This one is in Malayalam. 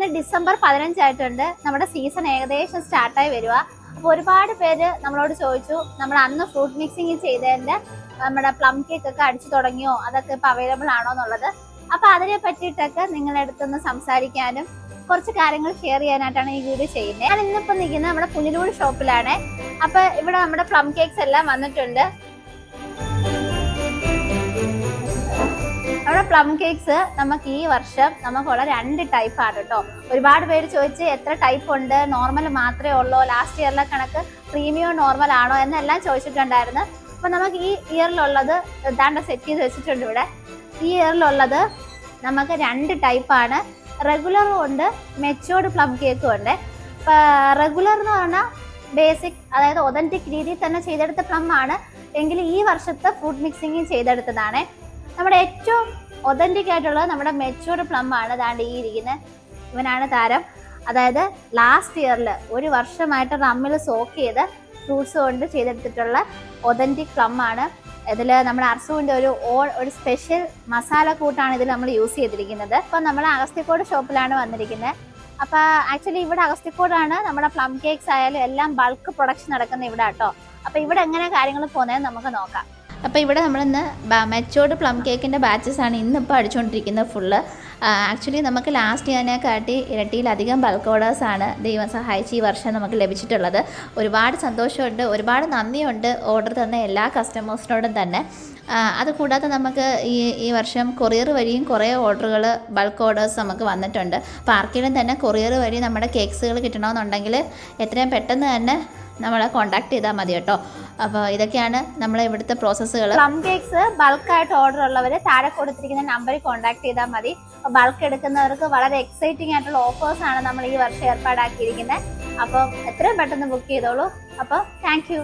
ഇന്ന് ഡിസംബർ 15 ആയിട്ടുണ്ട്. നമ്മുടെ സീസൺ ഏകദേശം സ്റ്റാർട്ടായി വരിക. അപ്പോൾ ഒരുപാട് പേര് നമ്മളോട് ചോദിച്ചു, നമ്മൾ അന്ന് ഫ്രൂട്ട് മിക്സിങ് ചെയ്തതിൻ്റെ നമ്മുടെ പ്ലം കേക്ക് ഒക്കെ അടിച്ചു തുടങ്ങിയോ, അതൊക്കെ ഇപ്പോൾ അവൈലബിൾ ആണോ എന്നുള്ളത്. അപ്പോൾ അതിനെ പറ്റിയിട്ടൊക്കെ നിങ്ങളുടെ അടുത്തൊന്ന് സംസാരിക്കാനും കുറച്ച് കാര്യങ്ങൾ ഷെയർ ചെയ്യാനായിട്ടാണ് ഈ വീഡിയോ ചെയ്യുന്നത്. ഞാൻ ഇന്നിപ്പോൾ നിൽക്കുന്നത് നമ്മുടെ പുനലൂർ ഷോപ്പിലാണ്. അപ്പോൾ ഇവിടെ നമ്മുടെ പ്ലം കേക്ക്സ് എല്ലാം വന്നിട്ടുണ്ട്. നമ്മുടെ പ്ലം കേക്ക്സ് നമുക്ക് ഈ വർഷം നമുക്കുള്ള 2 ടൈപ്പാണ് കേട്ടോ. ഒരുപാട് പേര് ചോദിച്ച് എത്ര ടൈപ്പ് ഉണ്ട്, നോർമൽ മാത്രമേ ഉള്ളൂ, ലാസ്റ്റ് ഇയറിലെ കണക്ക് പ്രീമിയം നോർമൽ ആണോ എന്നെല്ലാം ചോദിച്ചിട്ടുണ്ടായിരുന്നു. അപ്പോൾ നമുക്ക് ഈ ഇയറിലുള്ളത് ഇതാണ്ട് സെറ്റ് ചെയ്ത് വെച്ചിട്ടുണ്ട് ഇവിടെ. ഈ ഇയറിലുള്ളത് നമുക്ക് 2 ടൈപ്പാണ്. റെഗുലറും ഉണ്ട്, മെച്ചോർഡ് പ്ലം കേക്കും ഉണ്ട്. ഇപ്പോൾ റെഗുലർ എന്ന് പറഞ്ഞാൽ ബേസിക്, അതായത് ഒതൻറ്റിക് രീതിയിൽ തന്നെ ചെയ്തെടുത്ത പ്ലം ആണ്. എങ്കിൽ ഈ വർഷത്തെ ഫ്രൂട്ട് മിക്സിങ് ചെയ്തെടുത്തതാണ്. നമ്മുടെ ഏറ്റവും ഒതൻറ്റിക് ആയിട്ടുള്ളത് നമ്മുടെ മെച്ചൂർഡ് പ്ലം ആണ്. ദാണ്ട് ഈ ഇരിക്കുന്നത് ഇവനാണ് താരം. അതായത് ലാസ്റ്റ് ഇയറിൽ 1 വർഷമായിട്ട് റമ്മിൽ സോക്ക് ചെയ്ത് ഫ്രൂട്ട്സ് കൊണ്ട് ചെയ്തെടുത്തിട്ടുള്ള ഒതൻറ്റിക് പ്ലം ആണ്. ഇതിൽ നമ്മുടെ അർസുവിൻ്റെ ഒരു സ്പെഷ്യൽ മസാല കൂട്ടാണ് ഇതിൽ നമ്മൾ യൂസ് ചെയ്തിരിക്കുന്നത്. അപ്പോൾ നമ്മൾ അഗസ്തിക്കോട് ഷോപ്പിലാണ് വന്നിരിക്കുന്നത്. അപ്പോൾ ആക്ച്വലി ഇവിടെ അഗസ്തിക്കോടാണ് നമ്മുടെ പ്ലം കേക്ക്സ് ആയാലും എല്ലാം ബൾക്ക് പ്രൊഡക്ഷൻ നടക്കുന്ന ഇവിടെ കേട്ടോ. അപ്പോൾ ഇവിടെ എങ്ങനെ കാര്യങ്ങൾ പോകുന്നതെന്ന് നമുക്ക് നോക്കാം. അപ്പോൾ ഇവിടെ നമ്മളിന്ന് മെച്ചോർഡ് പ്ലം കേക്കിൻ്റെ ബാച്ചസ് ആണ് ഇന്നിപ്പോൾ അടിച്ചുകൊണ്ടിരിക്കുന്നത് ഫുള്ള്. ആക്ച്വലി നമുക്ക് ലാസ്റ്റ് ഇയറിനെക്കാട്ടി ഇരട്ടിയിലധികം ബൾക്ക് ഓർഡേഴ്സാണ് ദൈവം സഹായിച്ച് ഈ വർഷം നമുക്ക് ലഭിച്ചിട്ടുള്ളത്. ഒരുപാട് സന്തോഷമുണ്ട്, ഒരുപാട് നന്ദിയുണ്ട് ഓർഡർ തന്ന എല്ലാ കസ്റ്റമേഴ്സിനോടും തന്നെ. അതുകൂടാതെ നമുക്ക് ഈ വർഷം കൊറിയർ വഴിയും കുറേ ഓർഡറുകൾ ബൾക്ക് ഓർഡേഴ്സ് നമുക്ക് വന്നിട്ടുണ്ട്. അപ്പോൾ ആർക്കെങ്കിലും തന്നെ കൊറിയർ വഴി നമ്മുടെ കേക്ക്സുകൾ കിട്ടണമെന്നുണ്ടെങ്കിൽ എത്രയും പെട്ടെന്ന് തന്നെ നമ്മളെ കോൺടാക്ട് ചെയ്താൽ മതി കേട്ടോ. അപ്പോൾ ഇതൊക്കെയാണ് നമ്മളെ ഇവിടുത്തെ പ്രോസസ്സുകൾ. പ്ലം കേക്ക്സ് ബൾക്കായിട്ട് ഓർഡർ ഉള്ളവർ താഴെ കൊടുത്തിരിക്കുന്ന നമ്പറിൽ കോൺടാക്ട് ചെയ്താൽ മതി. ബൾക്ക് എടുക്കുന്നവർക്ക് വളരെ എക്സൈറ്റിംഗ് ആയിട്ടുള്ള ഓഫേഴ്സാണ് നമ്മൾ ഈ വർഷം ഏർപ്പാടാക്കിയിരിക്കുന്നത്. അപ്പോൾ എത്രയും പെട്ടെന്ന് ബുക്ക് ചെയ്തോളൂ. അപ്പോൾ താങ്ക് യു.